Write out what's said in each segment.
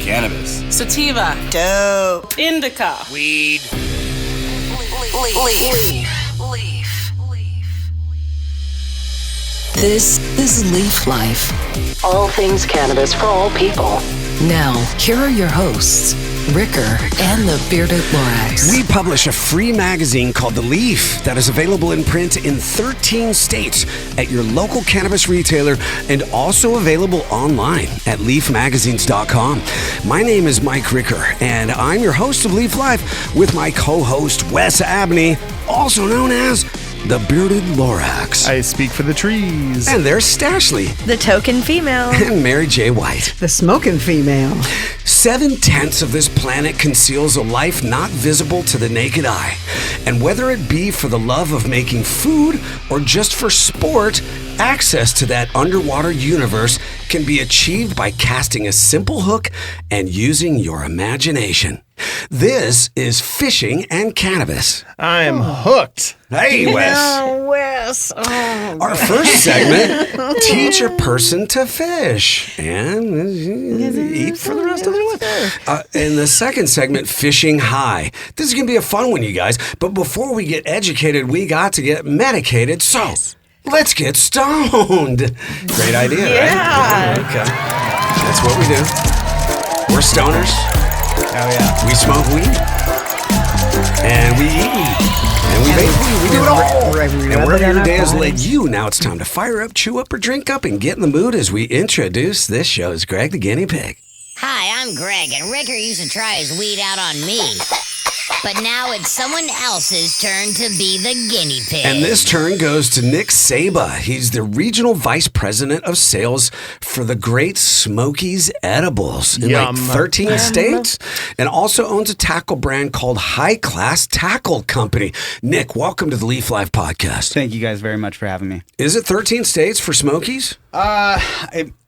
Cannabis. Sativa. Dope. Indica. Weed. Leaf. This is Leaf Life. All things cannabis for all people. Now, here are your hosts, Ricker and the Bearded Lorax. We publish a free magazine called The Leaf that is available in print in 13 states at your local cannabis retailer and also available online at leafmagazines.com. My name is Mike Ricker, and I'm your host of Leaf Life with my co-host Wes Abney, also known as the Bearded Lorax. I speak for the trees. And there's Stashley. The token female. And Mary J. White. The smoking female. 7/10 of this planet conceals a life not visible to the naked eye. And whether it be for the love of making food or just for sport, access to that underwater universe can be achieved by casting a simple hook and using your imagination. This is fishing and cannabis. I'm hooked. Hey, Wes. Oh, Wes. Oh, Our first segment, teach a person to fish and eat for the rest of their life. In the second segment, fishing high. This is going to be a fun one, you guys. But before we get educated, we got to get medicated. So let's get stoned. Great idea, right? Okay. That's what we do. We're stoners. Oh, yeah. We smoke weed. And we eat weed. And we make weed. We do it all. And wherever your day has led you, now it's time to fire up, chew up, or drink up and get in the mood as we introduce this show's Greg the Guinea Pig. Hi, I'm Greg, and Ricker used to try his weed out on me. But now it's someone else's turn to be the guinea pig. And this turn goes to Nick SABA. He's the Regional Vice President of Sales for the great SMOKIEZ edibles in like 13 states, and also owns a tackle brand called High Class Tackle Company. Nick, welcome to the Leaf Life Podcast. Thank you guys very much for having me. Is it 13 states for SMOKIEZ?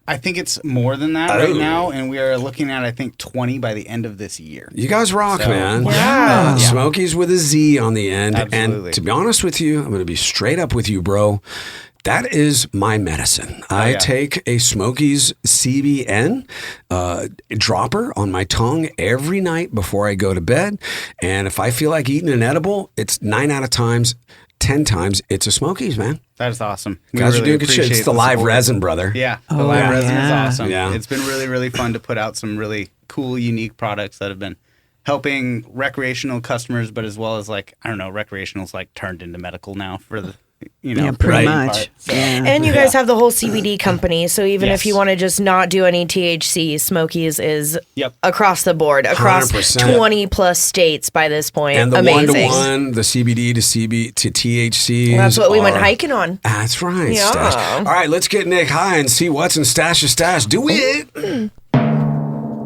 I think it's more than that right now, and we are looking at, I think, 20 by the end of this year. You guys rock, man. Yeah. SMOKIEZ with a Z on the end. Absolutely. And to be honest with you, I'm going to be straight up with you, bro. That is my medicine. I take a SMOKIEZ CBN dropper on my tongue every night before I go to bed. And if I feel like eating an edible, it's 10 times, it's a SMOKIEZ, man. That is awesome. You guys are doing good shit. It's the live resin, brother. Yeah, the live resin is awesome. Yeah. It's been really, really fun to put out some really cool, unique products that have been helping recreational customers, but as well as recreational's like turned into medical now for the, pretty much. So. Yeah. And you guys have the whole CBD company, so even if you want to just not do any THC, SMOKIEZ is across the board, across 100%. 20 plus states by this point. And the amazing. 1-to-1, the CBD to THC. That's what we went hiking on. That's right, Yeah. Stash. All right, let's get Nick high and see what's in Stash's stash. Do it.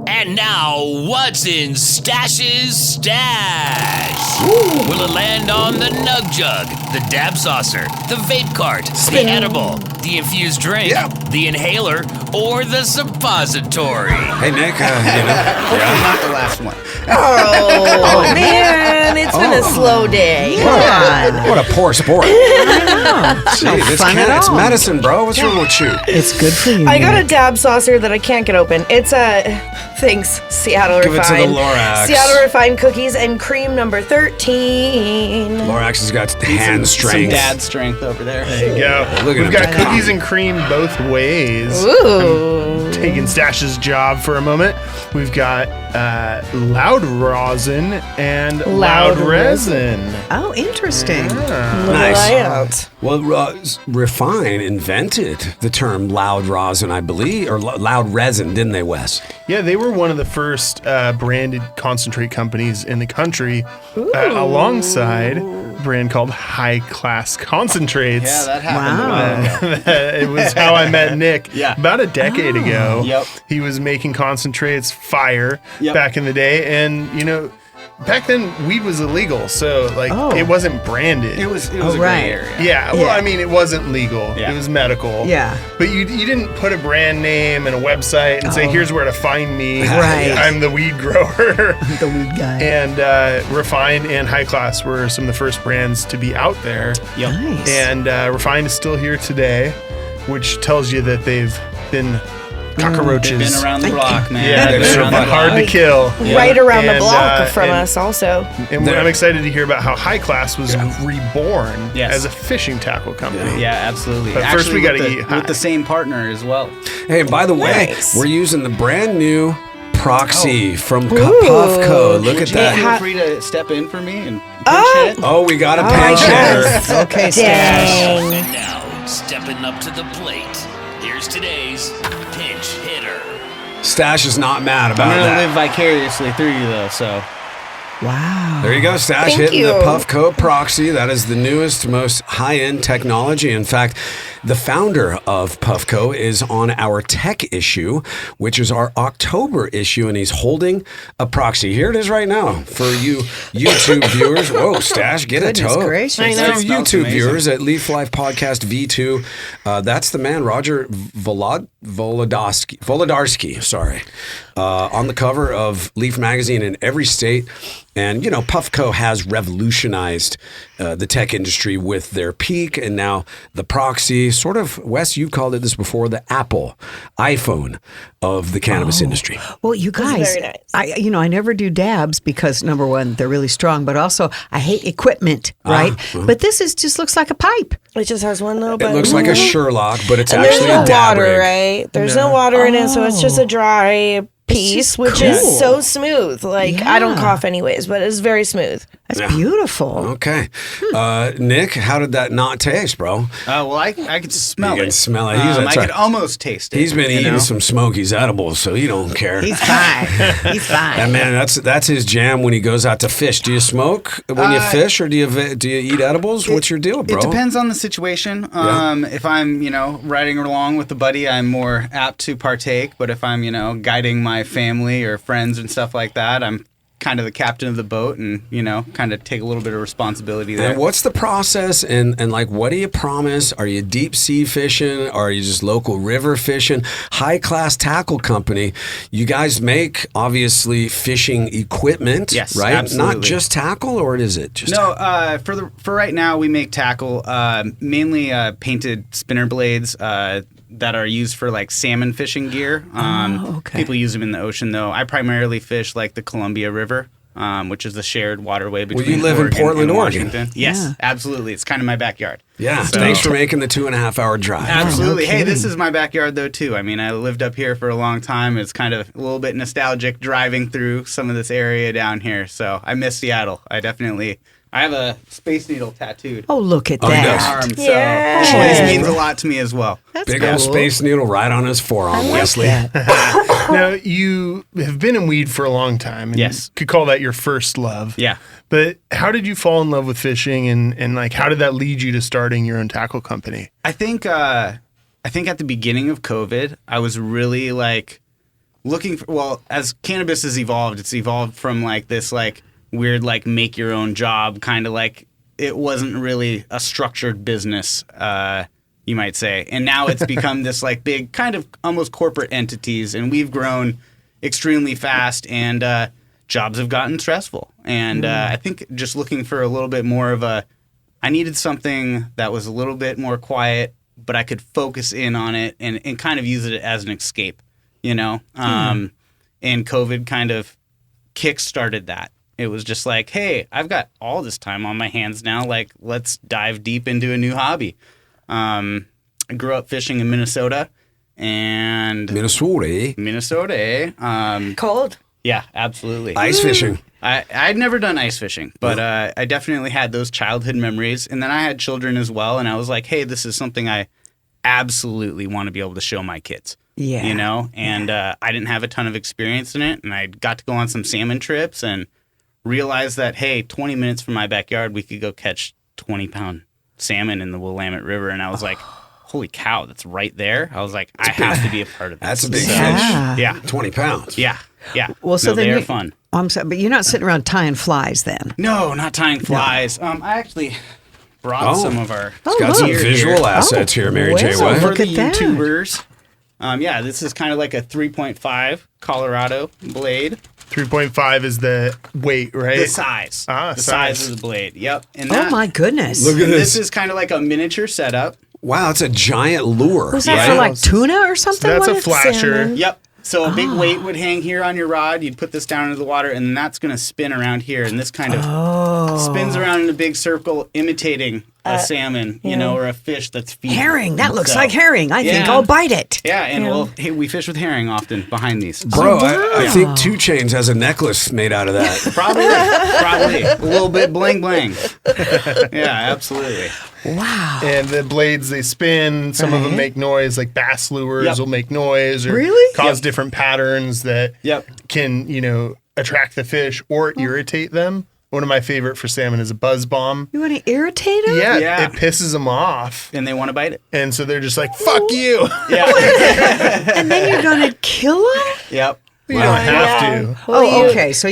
And now, what's in Stash's stash? Will it land on the nug jug, the dab saucer, the vape cart, the edible, the infused drink, the inhaler, or the suppository? Hey, Nick, Hopefully not the last one. Oh, man, it's been a slow day. What a poor sport. Gee, it's medicine, bro. What's wrong with you? It's good for you. I got a dab saucer that I can't get open. It's thanks, Seattle Give Refined. it to the Lorax. Seattle Refined cookies and cream number 13. Lorax has got hand Some strength. dad strength over there. There you go. Look at We've him. got cookies and cream both ways. Ooh. Taking Stash's job for a moment. We've got Loud Rosin and Loud Resin. Oh, interesting. Nice. Well, Refine invented the term loud rosin, I believe, or loud resin, didn't they, Wes? Yeah, they were one of the first branded concentrate companies in the country, alongside a brand called High Class Concentrates. Yeah, that happened. Wow. It was how I met Nick about a decade ago. Yep. He was making concentrates fire back in the day, and back then weed was illegal, so it wasn't branded. It was a gray area. Yeah, well, I mean, it wasn't legal. Yeah. It was medical. Yeah. But you didn't put a brand name and a website and say, here's where to find me. Right. I'm the weed grower. The weed guy. And Refined and High Class were some of the first brands to be out there. Yep. Nice. And Refined is still here today, which tells you that they've been cockroaches. They've been around the block, man. Yeah, They've been they're around the hard block. to kill. Right around the And, block from and- us, also. And I'm excited to hear about how High Class was reborn Yes. as a fishing tackle company. Yeah, absolutely. But first we gotta with eat the, high. with the same partner as well. Hey, by the way, Nice. we're using the brand new Proxy from Puffco. Look at Would you that. feel free to step in for me and pinch hit? Oh, we got a my pinch hitter. goodness. Okay, Stash. Dang. And now, stepping up to the plate, here's today's pinch hitter. Stash is not mad about I'm gonna that. live vicariously through you, though. So Wow. There you go, Stash Thank hitting you. the Puffco Proxy. That is the newest, most high-end technology. In fact, the founder of Puffco is on our tech issue, which is our October issue, and he's holding a Proxy. Here it is right now for you YouTube viewers. Whoa, Stash, get a Goodness toe. gracious. I know. For It smells YouTube amazing. viewers at Leaf Life Podcast V2, that's the man, Roger Volodarsky, sorry, on the cover of Leaf Magazine in every state. And, you know, Puffco has revolutionized the tech industry with their Peak and now the Proxy. Sort of, Wes, you've called it this before, the Apple iPhone of the cannabis industry. Well, you guys, very nice. I never do dabs because number one, they're really strong, but also I hate equipment, right? But this just looks like a pipe. It just has one little It button. looks like a Sherlock, but it's And there's actually no a dab water, rig. right? There's no water in it, so it's just a dry piece, just which cool. is so smooth. Like, I don't Yeah. cough anyways, but it's very smooth. That's Yeah. beautiful. Okay. Nick, how did that not taste, bro? well, I could smell You it. can smell it. I That's could right. almost taste it. He's been you eating know? some Smokiez edibles, so he don't care. He's fine. He's fine. And man, that's his jam when he goes out to fish. Do you smoke when you fish, or do you eat edibles? What's your deal, bro? It depends on the situation. If I'm, riding along with a buddy, I'm more apt to partake. But if I'm, guiding my family or friends and stuff like that, I'm kind of the captain of the boat and, kind of take a little bit of responsibility there. And what's the process? And like, what do you promise? Are you deep sea fishing? Are you just local river fishing? High class tackle company. You guys make obviously fishing equipment, Yes, right? absolutely. Not just tackle, or is it just? No, for right now we make tackle, mainly painted spinner blades that are used for like salmon fishing gear. okay. People use them in the ocean though. I primarily fish like the Columbia River, which is the shared waterway between you live in Oregon Portland, and Oregon. Washington. Yes, Yeah. absolutely. It's kind of my backyard. Yeah. So- Thanks for making the 2.5 hour drive. Absolutely. no Hey, this kidding. is my backyard though too. I mean, I lived up here for a long time. It's kind of a little bit nostalgic driving through some of this area down here. So I miss Seattle. I have a Space Needle tattooed Oh, look at Oh, he that. does. arm, so Yeah. this means a lot to me as well. That's Big cool. old Space Needle right on his forearm, Wesley. Now, you have been in weed for a long time. And Yes. could call that your first love. Yeah. But how did you fall in love with fishing and like, how did that lead you to starting your own tackle company? I think at the beginning of COVID, I was really like looking for, well, as cannabis has evolved, it's evolved from like this like weird like make your own job kind of like it wasn't really a structured business, you might say. And now it's become this like big kind of almost corporate entities, and we've grown extremely fast, and jobs have gotten stressful. And I think just looking for a little bit more of I needed something that was a little bit more quiet, but I could focus in on it and kind of use it as an escape, And COVID kind of kick-started that. It was just like, hey, I've got all this time on my hands now. Like, let's dive deep into a new hobby. I grew up fishing in Minnesota. And Minnesota, eh? Cold. Yeah, absolutely. Ice fishing. I'd never done ice fishing, but I definitely had those childhood memories. And then I had children as well, and I was like, hey, this is something I absolutely want to be able to show my kids. Yeah. And I didn't have a ton of experience in it, and I got to go on some salmon trips and realized that, hey, 20 minutes from my backyard, we could go catch 20-pound salmon in the Willamette River. And I was like, holy cow, that's right there. I was like, I have to be a part of this. That's a big So, fish. Yeah. 20 pounds. Yeah. Well, so No, then they're you- fun. Oh, I'm sorry, but you're not sitting around tying flies then. No, not tying flies. I actually brought some of our. It's got some gear visual here. assets here, Mary J. well, White. For Look the at that. YouTubers. This is kind of like a 3.5 Colorado blade. 3.5 is the weight, right? The size. Ah, the size. size of the blade. Yep. And Oh my goodness. Look at and this. this is kind of like a miniature setup. Wow, it's a giant lure. Was that for like tuna or something? That's a What? flasher. Salmon. Yep. So a big weight would hang here on your rod. You'd put this down into the water, and that's going to spin around here. And this kind of spins around in a big circle, imitating a salmon, or a fish that's feeding. Herring. That looks like herring. I think Yeah. I'll bite it. Yeah, and we fish with herring often behind these. Bro, I think 2 Chainz has a necklace made out of that. Probably. A little bit bling bling. Yeah, absolutely. Wow. And the blades, they spin. Some of them make noise, like bass lures will make noise or Really? cause different patterns that can, attract the fish or irritate them. One of my favorite for salmon is a buzz bomb. You want to irritate them? Yeah, it pisses them off. And they want to bite it. And so they're just like, fuck you. Yeah. And then you're going to kill them? Yep. You don't have to. Oh, okay. So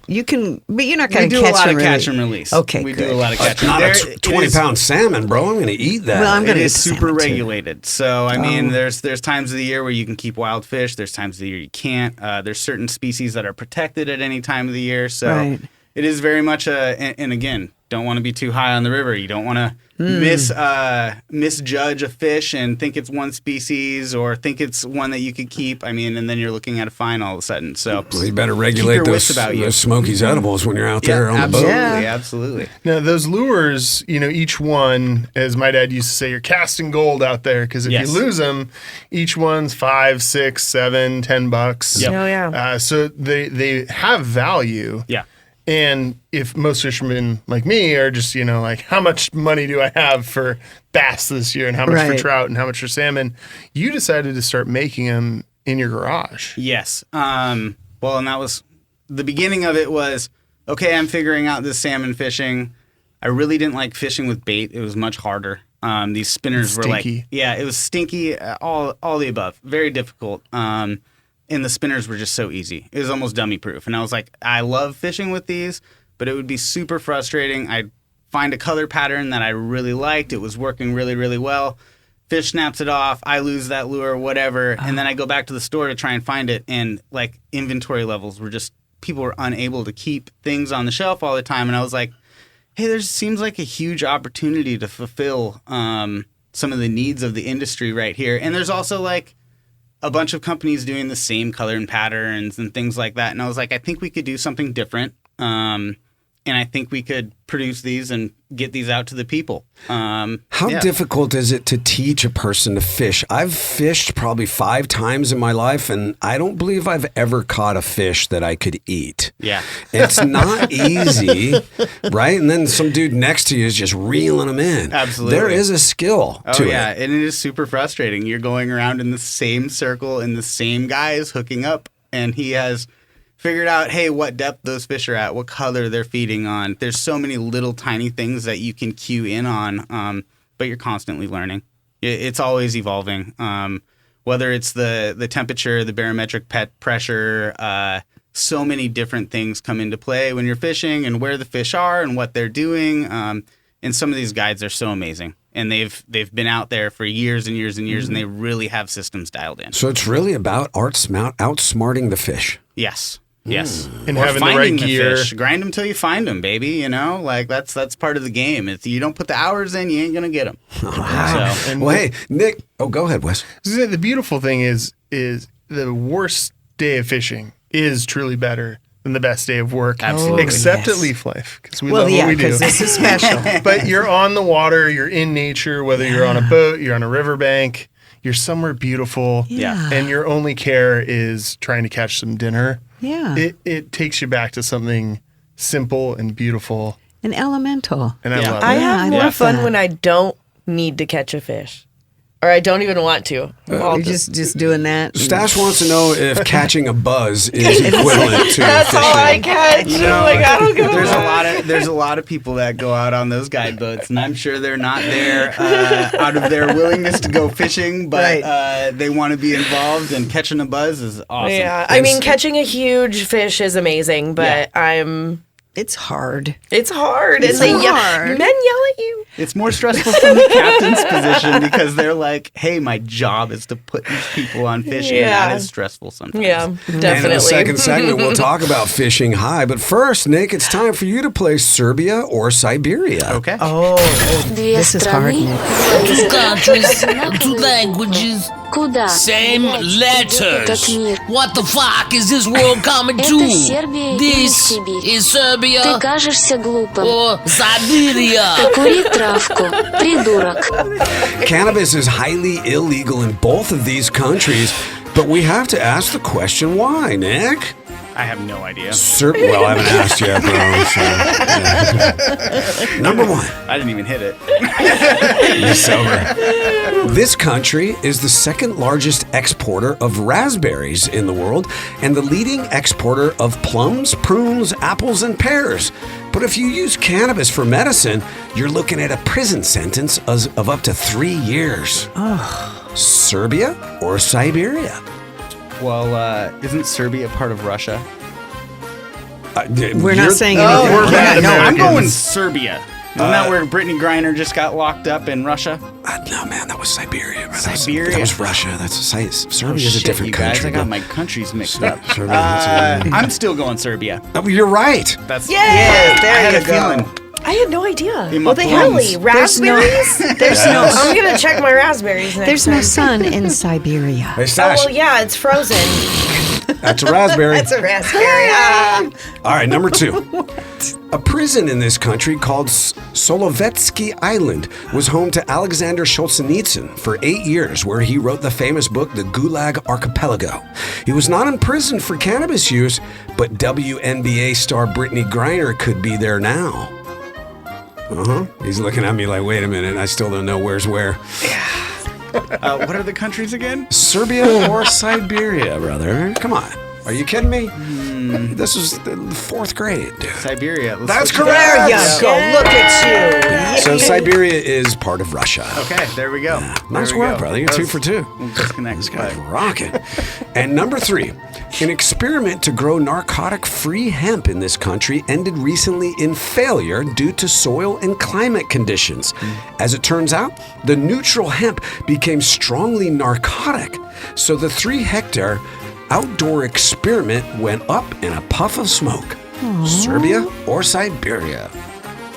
you can, but you're not going to We do a catch lot and of release. catch and release. Okay, we good. do a lot of catch and Not release. a 20-pound salmon, bro. I'm going to eat that. Well, I'm It going to is super salmon too. regulated. So, I mean, there's times of the year where you can keep wild fish. There's times of the year you can't. There's certain species that are protected at any time of the year. So Right. it is very much and again, don't want to be too high on the river. You don't want to misjudge a fish and think it's one species or think it's one that you could keep. I mean, and then you're looking at a fine all of a sudden. So Well, you better keep regulate your those wits about you. SMOKIEZ edibles when you're out there on absolutely, the boat. absolutely. Now, those lures, each one, as my dad used to say, you're casting gold out there because if Yes. you lose them, each one's $5, $6, $7, $10. Yep. Oh, yeah. So they have value. Yeah. And if most fishermen like me are just, like, how much money do I have for bass this year and how much for Right. trout and how much for salmon, you decided to start making them in your garage. Yes. Well, and that was the beginning of it was, okay, I'm figuring out this salmon fishing. I really didn't like fishing with bait. It was much harder. These spinners were Stinky. it was stinky, all the above. Very difficult. And the spinners were just so easy. It was almost dummy proof. And I was like, I love fishing with these, but it would be super frustrating. I'd find a color pattern that I really liked. It was working really, really well. Fish snaps it off. I lose that lure, whatever. And then I go back to the store to try and find it. And like inventory levels were just, people were unable to keep things on the shelf all the time. And I was like, hey, there seems like a huge opportunity to fulfill some of the needs of the industry right here. And there's also like a bunch of companies doing the same color and patterns and things like that. And I was like, I think we could do something different. And I think we could produce these and get these out to the people. How difficult is it to teach a person to fish? I've fished probably 5 times in my life, and I don't believe I've ever caught a fish that I could eat. Yeah. It's not easy, right? And then some dude next to you is just reeling them in. Absolutely. There is a skill to Oh, yeah. it. And it is super frustrating. You're going around in the same circle and the same guy is hooking up, and he has figured out, hey, what depth those fish are at, what color they're feeding on. There's so many little tiny things that you can cue in on, but you're constantly learning. It's always evolving. Whether it's the temperature, the barometric pressure, so many different things come into play when you're fishing and where the fish are and what they're doing. And some of these guides are so amazing. And they've been out there for years and years and years, and they really have systems dialed in. So it's really about outsmarting the fish. Yes. Yes. And Or having the finding right gear. fish. Grind them till you find them, baby. Like that's part of the game. If you don't put the hours in, you ain't gonna get them. So, Well, hey, Nick. Oh, go ahead, Wes. The beautiful thing is the worst day of fishing is truly better than the best day of work. Absolutely. Except yes. at Leaf Life, because we Well, love yeah, what we do. because this is special. But you're on the water, you're in nature, whether you're on a boat, you're on a riverbank, you're somewhere beautiful, Yeah. and your only care is trying to catch some dinner. Yeah. It takes you back to something simple and beautiful, An elemental. and I Yeah. love I it. have I more love fun that. when I don't need to catch a fish. Or I don't even want to. You're just doing that. Stash wants to know if catching a buzz is equivalent to That's all I catch. I don't give a there's a lot of people that go out on those guide boats, and I'm sure they're not there out of their willingness to go fishing, but they want to be involved. And catching a buzz is awesome. Yeah, I mean, catching a huge fish is amazing, but I'm It's hard. It's hard. It's and hard. Men yell at you. It's more stressful from the captain's position because they're like, hey, my job is to put these people on fishing. Yeah. And that is stressful sometimes. Yeah, And definitely. in the second segment, we'll talk about fishing high. But first, Nick, it's time for you to play Serbia or Siberia. Okay. Oh, this is hard, Nick. 2 countries, 2 languages, same letters. What the fuck is this world coming to? This is Serbia or Siberia. Cannabis is highly illegal in both of these countries, but we have to ask the question why, Nick? I have no idea. Well, I haven't asked yet, bro. So, Number 1. I didn't even hit it. You're sober. This country is the second largest exporter of raspberries in the world and the leading exporter of plums, prunes, apples, and pears. But if you use cannabis for medicine, you're looking at a prison sentence of up to 3 years. Serbia or Siberia? Well, isn't Serbia part of Russia? We're not saying anything. we're bad No, I'm Americans. going Serbia. Isn't that where Brittany Griner just got locked up in Russia? No, man, that was Siberia. Bro. Siberia? That was Russia. Serbia is a Shit, different you guys, country. I got bro. my countries mixed up. Serbia, I'm still going Serbia. Oh, you're right. That's Yes, there I had you a go. feeling. I had no idea. In my Well, they plums. have raspberries. There's I'm gonna check my raspberries next There's time. no sun in Siberia. Hey, Oh Stash, well, yeah, it's frozen. that's a raspberry. That's a raspberry. All right, number 2. A prison in this country called Solovetsky Island was home to Alexander Solzhenitsyn for 8 years, where he wrote the famous book, The Gulag Archipelago. He was not imprisoned for cannabis use, but WNBA star Brittany Griner could be there now. He's looking at me like, wait a minute, I still don't know where's where. What are the countries again? Serbia or Siberia, brother? Come on. Are you kidding me? This is the 4th grade, dude. Siberia. Let's That's switch it correct. up. There you go. Look at you. So Siberia is part of Russia. Okay, there we go. Nice There we work, go. brother. You're 2 for 2. We'll disconnect. This guy's rocking. And number 3, an experiment to grow narcotic-free hemp in this country ended recently in failure due to soil and climate conditions. As it turns out, the neutral hemp became strongly narcotic. So the 3-hectare outdoor experiment went up in a puff of smoke. Serbia or Siberia?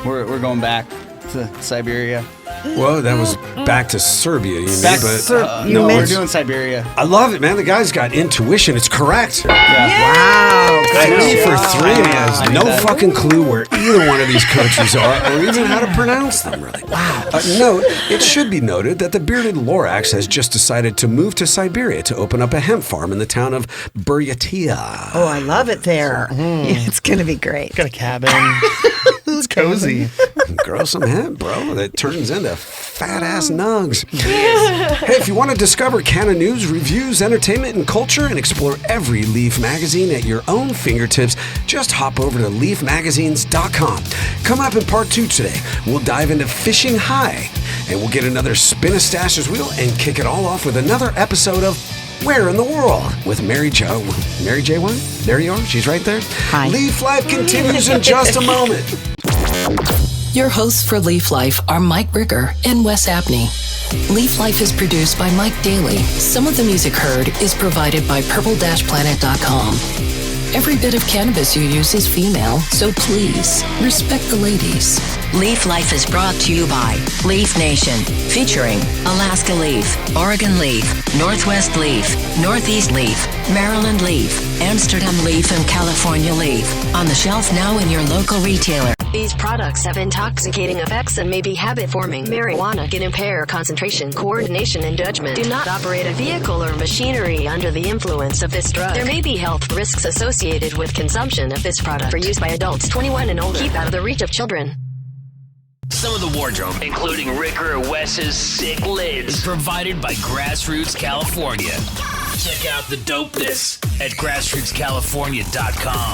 We're going back to Siberia. Well, that was back to Serbia, you mean, Back- but No, we're mentioned- doing Siberia. I love it, man. The guy's got intuition. It's correct. Wow. 3 for 3 I has knew no that. fucking clue where either one of these countries are or even how to pronounce them, really. Wow. Note, it should be noted that the bearded Lorax has just decided to move to Siberia to open up a hemp farm in the town of Buryatia. Oh, I love it there. It's going to be great. Got a cabin. It's cozy. Grow some hemp, bro. That turns into fat-ass nugs. Hey, if you want to discover Canna news, reviews, entertainment, and culture and explore every Leaf magazine at your own fingertips, just hop over to leafmagazines.com. Coming up in part 2 today, we'll dive into fishing high, and we'll get another spin of Stash's wheel and kick it all off with another episode of Where in the World with Mary Jo. Mary J. One? There you are. She's right there. Hi. Leaf Life continues in just a moment. Your hosts for Leaf Life are Mike Ricker and Wes Abney. Leaf Life is produced by Mike Daly. Some of the music heard is provided by purple-planet.com. Every bit of cannabis you use is female, so please respect the ladies. Leaf Life is brought to you by Leaf Nation, featuring Alaska Leaf, Oregon Leaf, Northwest Leaf, Northeast Leaf, Maryland Leaf, Amsterdam Leaf, and California Leaf. On the shelf now in your local retailer. These products have intoxicating effects and may be habit-forming. Marijuana can impair concentration, coordination, and judgment. Do not operate a vehicle or machinery under the influence of this drug. There may be health risks associated with consumption of this product. For use by adults 21 and older. Keep out of the reach of children. Some of the wardrobe, including Ricker or Wes's sick lids, is provided by Grassroots California. Check out the dopeness at grassrootscalifornia.com.